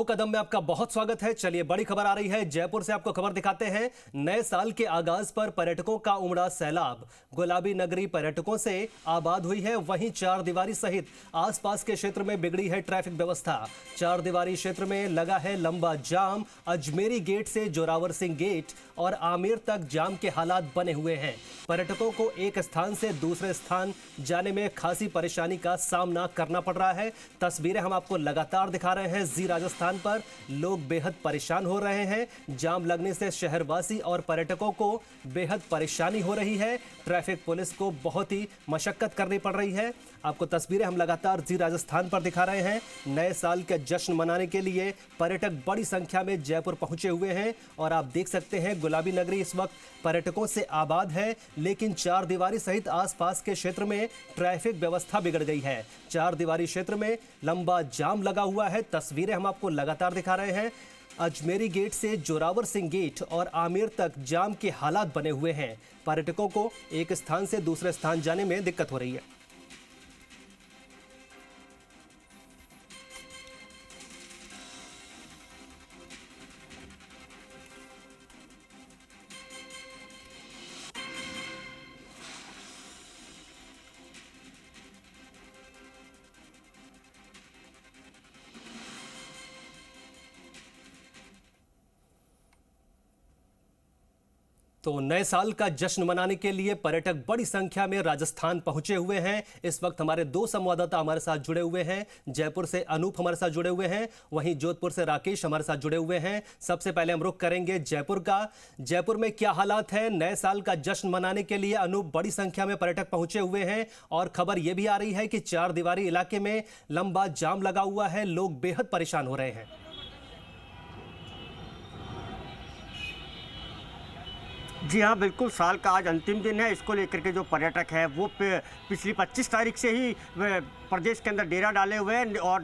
कदम में आपका बहुत स्वागत है। चलिए बड़ी खबर आ रही है जयपुर से, आपको खबर दिखाते हैं। नए साल के आगाज पर पर्यटकों का उमड़ा सैलाब। गुलाबी नगरी पर्यटकों से आबाद हुई है, वहीं चार दीवारी सहित आसपास के क्षेत्र में बिगड़ी है ट्रैफिक व्यवस्था। चार दीवारी क्षेत्र में लगा है लंबा जाम। अजमेरी गेट से जोरावर सिंह गेट और आमेर तक जाम के हालात बने हुए हैं। पर्यटकों को एक स्थान से दूसरे स्थान जाने में खासी परेशानी का सामना करना पड़ रहा है। तस्वीरें हम आपको लगातार दिखा रहे हैं। जी राजस्थान पर लोग बेहद परेशान हो रहे हैं। जाम लगने से शहरवासी और पर्यटकों को बेहद परेशानी हो रही है। ट्रैफिक पुलिस को बहुत ही मशक्कत करनी पड़ रही है। आपको तस्वीरें हम लगातार जी राजस्थान पर दिखा रहे हैं। नए साल के जश्न मनाने के लिए पर्यटक बड़ी संख्या में जयपुर पहुंचे हुए हैं और आप देख सकते हैं गुलाबी नगरी इस वक्त पर्यटकों से आबाद है, लेकिन चार दीवारी सहित आसपास के क्षेत्र में ट्रैफिक व्यवस्था बिगड़ गई है। चार दीवारी क्षेत्र में लंबा जाम लगा हुआ है। तस्वीरें हम आपको लगातार दिखा रहे हैं। अजमेरी गेट से जोरावर सिंह गेट और आमेर तक जाम के हालात बने हुए हैं। पर्यटकों को एक स्थान से दूसरे स्थान जाने में दिक्कत हो रही है। तो नए साल का जश्न मनाने के लिए पर्यटक बड़ी संख्या में राजस्थान पहुंचे हुए हैं। इस वक्त हमारे दो संवाददाता हमारे साथ जुड़े हुए हैं। जयपुर से अनूप हमारे साथ जुड़े हुए हैं, वहीं जोधपुर से राकेश हमारे साथ जुड़े हुए हैं। सबसे पहले हम रुख करेंगे जयपुर का। जयपुर में क्या हालात है नए साल का जश्न मनाने के लिए? अनूप, बड़ी संख्या में पर्यटक पहुंचे हुए हैं और खबर यह भी आ रही है कि चार दीवारी इलाके में लंबा जाम लगा हुआ है। लोग बेहद परेशान हो रहे हैं। जी हाँ, बिल्कुल। साल का आज अंतिम दिन है। इसको लेकर के जो पर्यटक है वो पिछली 25 तारीख से ही प्रदेश के अंदर डेरा डाले हुए हैं और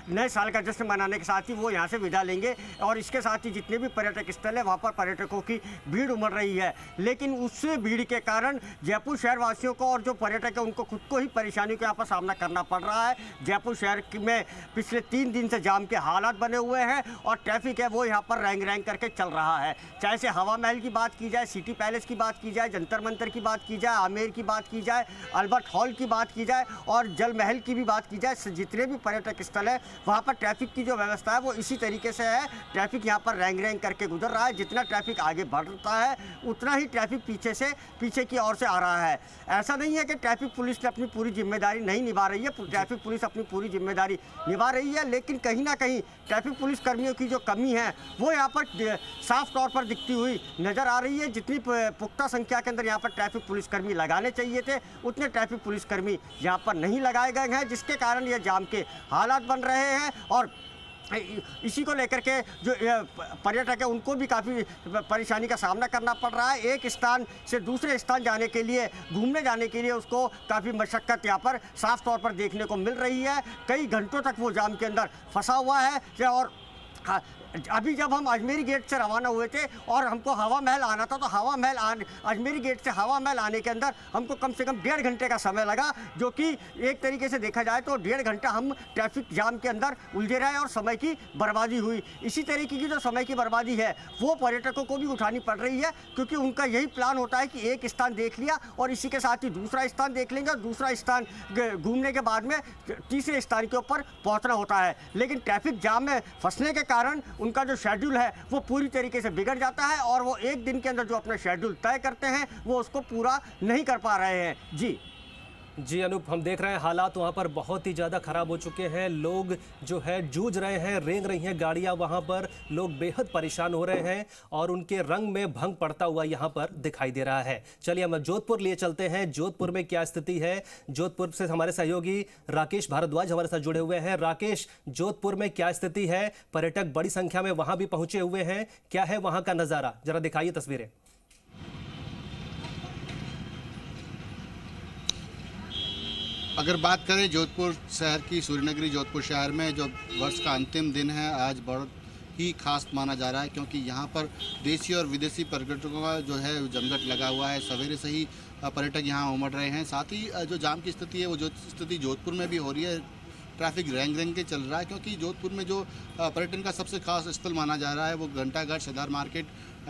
नए साल का जश्न मनाने के साथ ही वो यहाँ से विदा लेंगे। और इसके साथ ही जितने भी पर्यटक स्थल है वहाँ पर पर्यटकों की भीड़ उमड़ रही है। लेकिन उस भीड़ के कारण जयपुर शहरवासियों को और जो पर्यटक है उनको खुद को ही परेशानियों का यहाँ पर सामना करना पड़ रहा है। जयपुर शहर में पिछले 3 दिन से जाम के हालात बने हुए हैं और ट्रैफिक है वो यहाँ पर रैंग रैंग करके चल रहा है। चाहे से हवा महल की बात की जाए, सिटी पैलेस की बात की जाए, जंतर मंतर की बात की जाए, आमेर की बात की जाए, अल्बर्ट हॉल की बात की जाए और जल महल की भी बात की जाए, जितने भी पर्यटक स्थल है वहाँ पर ट्रैफिक की जो व्यवस्था है वो इसी तरीके से है। ट्रैफिक यहाँ पर रैंग रैंग करके गुजर रहा है। जितना ट्रैफिक आगे बढ़ता है उतना ही ट्रैफिक पीछे की ओर से आ रहा है। ऐसा नहीं है कि ट्रैफिक पुलिस ने अपनी पूरी जिम्मेदारी नहीं निभा रही है। ट्रैफिक पुलिस अपनी पूरी जिम्मेदारी निभा रही है, लेकिन कहीं ना कहीं ट्रैफिक पुलिस कर्मियों की जो कमी है वो यहाँ पर साफ तौर पर दिखती हुई नजर आ रही है। जितनी पुख्ता संख्या के अंदर यहाँ पर ट्रैफिक पुलिसकर्मी लगाने चाहिए थे उतने ट्रैफिक पुलिसकर्मी यहाँ पर नहीं लगाए गए हैं, जिसके कारण ये जाम के हालात बन रहे हैं। और इसी को लेकर के जो पर्यटक है उनको भी काफ़ी परेशानी का सामना करना पड़ रहा है। एक स्थान से दूसरे स्थान जाने के लिए, घूमने जाने के लिए उसको काफ़ी मशक्क़त यहाँ पर साफ तौर पर देखने को मिल रही है। कई घंटों तक वो जाम के अंदर फंसा हुआ है। और अभी जब हम अजमेरी गेट से रवाना हुए थे और हमको हवा महल आना था, तो अजमेरी गेट से हवा महल आने के अंदर हमको कम से कम 1.5 घंटे का समय लगा, जो कि एक तरीके से देखा जाए तो 1.5 घंटा हम ट्रैफिक जाम के अंदर उलझे रहे और समय की बर्बादी हुई। इसी तरीके की जो समय की बर्बादी है वो पर्यटकों को भी उठानी पड़ रही है, क्योंकि उनका यही प्लान होता है कि एक स्थान देख लिया और इसी के साथ ही दूसरा स्थान देख लेंगे और दूसरा स्थान घूमने के बाद में तीसरे स्थान के ऊपर पहुँचना होता है। लेकिन ट्रैफिक जाम में फंसने के कारण उनका जो शेड्यूल है वो पूरी तरीके से बिगड़ जाता है और वो एक दिन के अंदर जो अपना शेड्यूल तय करते हैं वो उसको पूरा नहीं कर पा रहे हैं। जी अनूप, हम देख रहे हैं हालात वहाँ पर बहुत ही ज़्यादा ख़राब हो चुके हैं। लोग जो है जूझ रहे हैं, रेंग रही हैं गाड़ियाँ वहाँ पर। लोग बेहद परेशान हो रहे हैं और उनके रंग में भंग पड़ता हुआ यहाँ पर दिखाई दे रहा है। चलिए हम जोधपुर लिए चलते हैं। जोधपुर में क्या स्थिति है? जोधपुर से हमारे सहयोगी राकेश भारद्वाज हमारे साथ जुड़े हुए हैं। राकेश, जोधपुर में क्या स्थिति है? पर्यटक बड़ी संख्या में वहाँ भी पहुँचे हुए हैं, क्या है वहाँ का नज़ारा? जरा दिखाइए तस्वीरें। अगर बात करें जोधपुर शहर की, सूर्यनगरी जोधपुर शहर में जो वर्ष का अंतिम दिन है आज बहुत ही खास माना जा रहा है, क्योंकि यहाँ पर देशी और विदेशी पर्यटकों का जो है जमघट लगा हुआ है। सवेरे से ही पर्यटक यहाँ उमड़ रहे हैं। साथ ही जो जाम की स्थिति है वो जो स्थिति जोधपुर में भी हो रही है। ट्रैफिक रैंग रैंग के चल रहा है, क्योंकि जोधपुर में जो पर्यटन का सबसे खास स्थल माना जा रहा है वो घंटाघर, सदार मार्केट,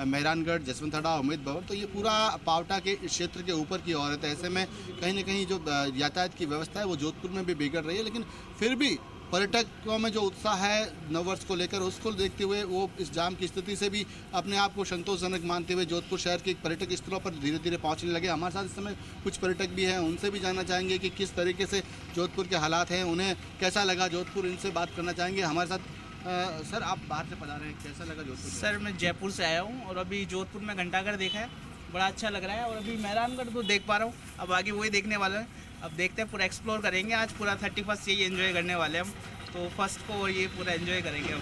मेहरानगढ़, जसवंतड़ा, उम्मेद भवन, तो ये पूरा पावटा के क्षेत्र के ऊपर की ओर है। तो ऐसे में कहीं ना कहीं जो यातायात की व्यवस्था है वो जोधपुर में भी बिगड़ रही है, लेकिन फिर भी पर्यटकों में जो उत्साह है नववर्ष को लेकर, उसको देखते हुए वो इस जाम की स्थिति से भी अपने आप को संतोषजनक मानते हुए जोधपुर शहर के पर्यटक स्थलों पर धीरे धीरे पहुंचने लगे। हमारे साथ इस समय कुछ पर्यटक भी हैं, उनसे भी जानना चाहेंगे कि किस तरीके से जोधपुर के हालात हैं, उन्हें कैसा लगा जोधपुर, इनसे बात करना चाहेंगे। हमारे साथ सर, आप बाहर से पधारे हैं, कैसा लगा जोधपुर? सर, मैं जयपुर से आया हूँ और अभी जोधपुर में घंटाघर देखा है, बड़ा अच्छा लग रहा है। और अभी मेहरानगढ़ तो देख पा रहा हूँ, अब आगे वही देखने वाला है। अब देखते हैं, पूरा एक्सप्लोर करेंगे आज, पूरा 31 यही एंजॉय करने वाले हम, तो फर्स्ट को ये पूरा एंजॉय करेंगे हम।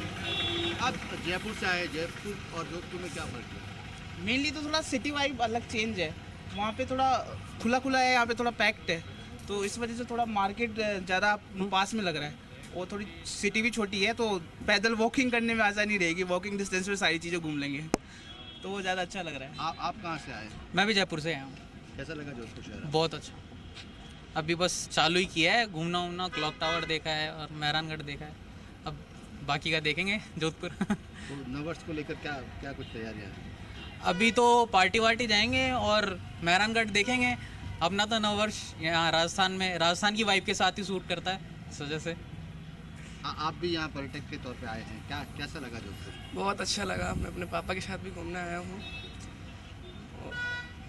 आप जयपुर से आए, जयपुर और जोधपुर में क्या फ़र्क है? मेनली तो थोड़ा सिटी वाइब अलग चेंज है, वहाँ पे थोड़ा खुला खुला है, यहाँ पे थोड़ा पैक्ड है, तो इस वजह से थोड़ा मार्केट ज़्यादा पास में लग रहा है। और थोड़ी सिटी भी छोटी है, तो पैदल वॉकिंग करने में आसानी रहेगी, वॉकिंग डिस्टेंस में सारी चीज़ें घूम लेंगे, तो वो ज़्यादा अच्छा लग रहा है। आप कहाँ से आए? मैं भी जयपुर से आया हूँ। कैसा लगा जोधपुर शहर? बहुत अच्छा, अभी बस चालू ही किया है घूमना उमना, क्लॉक टावर देखा है और मेहरानगढ़ देखा है, अब बाकी का देखेंगे जोधपुर। तो नववर्ष को लेकर क्या क्या कुछ तैयारियाँ हैं? अभी तो पार्टी वार्टी जाएंगे और मेहरानगढ़ देखेंगे। अपना तो नववर्ष यहाँ राजस्थान में, राजस्थान की वाइब के साथ ही सूट करता है, इस वजह से। आप भी यहाँ पर्यटक के तौर पे आए हैं, कैसा लगा जोधपुर? बहुत अच्छा लगा, मैं अपने पापा के साथ भी घूमने आया हूँ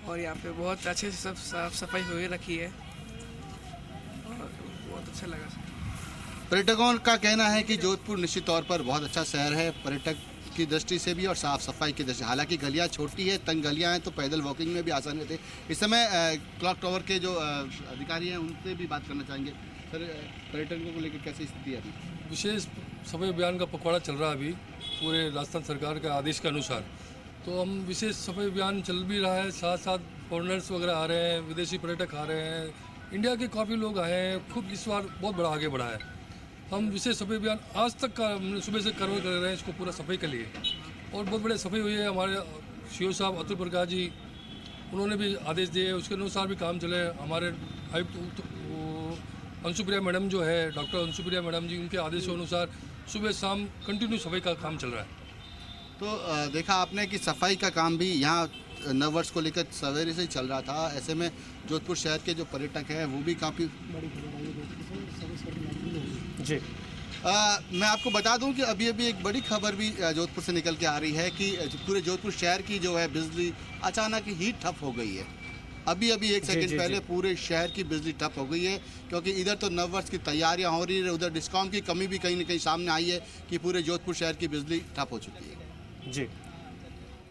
और यहाँ पे बहुत अच्छे से सब साफ सफाई हुई रखी है और बहुत अच्छा लगा। पर्यटकों का कहना है कि जोधपुर निश्चित तौर पर बहुत अच्छा शहर है, पर्यटक की दृष्टि से भी और साफ़ सफाई की दृष्टि। हालांकि गलियाँ छोटी है, तंग गलियाँ हैं, तो पैदल वॉकिंग में भी आसानी होती है। इस समय क्लॉक टावर के जो अधिकारी हैं उनसे भी बात करना चाहेंगे। सर, पर्यटकों को लेकर कैसी स्थिति है अभी? विशेष सफाई अभियान का पखवाड़ा चल रहा है अभी पूरे राजस्थान सरकार के आदेश के अनुसार, तो हम विशेष सफाई अभियान चल भी रहा है, साथ साथ फॉरेनर्स वगैरह आ रहे हैं, विदेशी पर्यटक आ रहे हैं, इंडिया के काफ़ी लोग आए हैं, खूब इस बार बहुत बड़ा आगे बढ़ा है। हम विशेष सफाई अभियान आज तक का सुबह से कवर कर रहे हैं इसको पूरा सफाई के लिए, और बहुत बड़े सफाई हुई है। हमारे सीओ साहब अतुल प्रकाश जी, उन्होंने भी आदेश दिए, उसके अनुसार भी काम चले। हमारे आयुक्त अंशुप्रिया मैडम जो है, डॉक्टर अंशुप्रिया मैडम जी, उनके आदेश के अनुसार सुबह शाम कंटिन्यू सफाई का काम चल रहा है। तो देखा आपने कि सफाई का काम भी यहाँ नववर्ष को लेकर सवेरे से ही चल रहा था। ऐसे में जोधपुर शहर के जो पर्यटक हैं वो भी काफ़ी जी। मैं आपको बता दूं कि अभी एक बड़ी खबर भी जोधपुर से निकल के आ रही है कि पूरे जोधपुर शहर की जो है बिजली अचानक ही ठप हो गई है। अभी एक सेकंड पहले पूरे शहर की बिजली ठप हो गई है, क्योंकि इधर तो नववर्ष की तैयारियां हो रही है, उधर डिस्कॉम की कमी भी कहीं ना कहीं सामने आई है कि पूरे जोधपुर शहर की बिजली ठप हो चुकी है।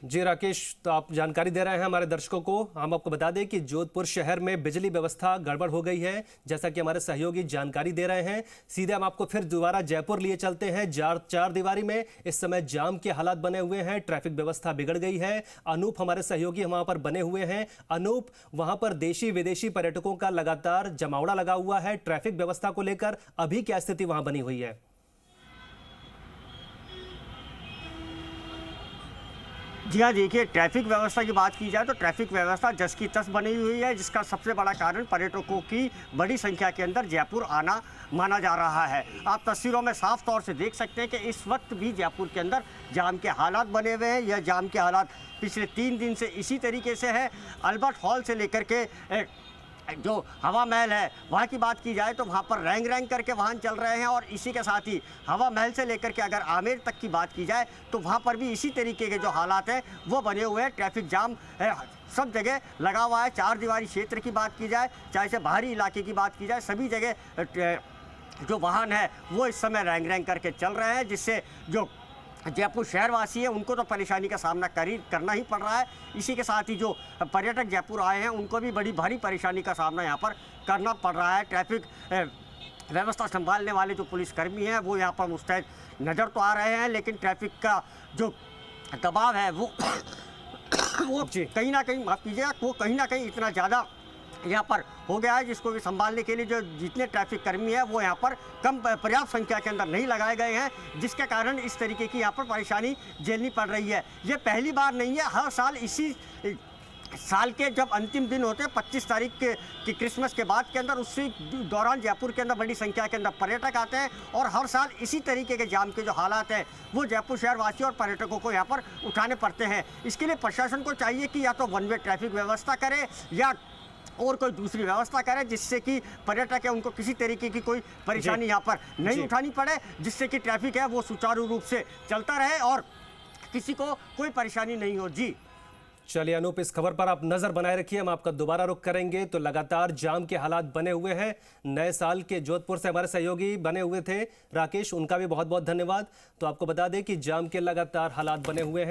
जी राकेश, तो आप जानकारी दे रहे हैं हमारे दर्शकों को। हम आपको बता दें कि जोधपुर शहर में बिजली व्यवस्था गड़बड़ हो गई है, जैसा कि हमारे सहयोगी जानकारी दे रहे हैं। सीधे हम आपको फिर दोबारा जयपुर लिए चलते हैं। चार दीवारी में इस समय जाम के हालात बने हुए हैं, ट्रैफिक व्यवस्था बिगड़ गई है। अनूप हमारे सहयोगी वहां पर बने हुए हैं। अनूप, वहां पर देशी विदेशी पर्यटकों का लगातार जमावड़ा लगा हुआ है, ट्रैफिक व्यवस्था को लेकर अभी क्या स्थिति वहां बनी हुई है? जी हाँ, देखिए, ट्रैफिक व्यवस्था की बात की जाए तो ट्रैफिक व्यवस्था जस की तस बनी हुई है, जिसका सबसे बड़ा कारण पर्यटकों की बड़ी संख्या के अंदर जयपुर आना माना जा रहा है। आप तस्वीरों में साफ तौर से देख सकते हैं कि इस वक्त भी जयपुर के अंदर जाम के हालात बने हुए हैं। यह जाम के हालात पिछले 3 दिन से इसी तरीके से है। अल्बर्ट हॉल से लेकर के जो हवा महल है वहाँ की बात की जाए तो वहाँ पर रैंग रैंग करके वाहन चल रहे हैं, और इसी के साथ ही हवा महल से लेकर के अगर आमेर तक की बात की जाए तो वहाँ पर भी इसी तरीके के जो हालात हैं वो बने हुए हैं। ट्रैफिक जाम है, सब जगह लगा हुआ है। चार दीवारी क्षेत्र की बात की जाए, चाहे से बाहरी इलाके की बात की जाए, सभी जगह जो वाहन है वो इस समय रैंग रैंग करके चल रहे हैं, जिससे जो जयपुर शहरवासी है उनको तो परेशानी का सामना करना ही पड़ रहा है। इसी के साथ ही जो पर्यटक जयपुर आए हैं उनको भी बड़ी भारी परेशानी का सामना यहाँ पर करना पड़ रहा है। ट्रैफिक व्यवस्था संभालने वाले जो पुलिसकर्मी हैं वो यहाँ पर मुस्तैद नज़र तो आ रहे हैं, लेकिन ट्रैफिक का जो दबाव है वो कहीं ना कहीं, माफ़ कीजिएगा, वो कहीं ना कहीं इतना ज़्यादा यहाँ पर हो गया है, जिसको भी संभालने के लिए जो जितने ट्रैफिक कर्मी हैं वो यहाँ पर कम पर्याप्त संख्या के अंदर नहीं लगाए गए हैं, जिसके कारण इस तरीके की यहाँ पर परेशानी झेलनी पड़ रही है। ये पहली बार नहीं है, हर साल इसी साल के जब अंतिम दिन होते हैं 25 तारीख की क्रिसमस के बाद के अंदर, उसी दौरान जयपुर के अंदर बड़ी संख्या के अंदर पर्यटक आते हैं और हर साल इसी तरीके के जाम के जो हालात हैं वो जयपुर शहर वासियों और पर्यटकों को यहाँ पर उठाने पड़ते हैं। इसके लिए प्रशासन को चाहिए कि या तो वन वे ट्रैफिक व्यवस्था करे या और कोई दूसरी व्यवस्था करे, जिससे कि पर्यटक है उनको किसी तरीके की कोई परेशानी यहाँ पर नहीं उठानी पड़े, जिससे कि ट्रैफिक है वो सुचारू रूप से चलता रहे और किसी को कोई परेशानी नहीं हो। जी चलिए अनूप, इस खबर पर आप नजर बनाए रखिए, हम आपका दोबारा रुख करेंगे। तो लगातार जाम के हालात बने हुए हैं। नए साल के जोधपुर से हमारे सहयोगी बने हुए थे राकेश, उनका भी बहुत बहुत धन्यवाद। तो आपको बता दें कि जाम के लगातार हालात बने हुए हैं।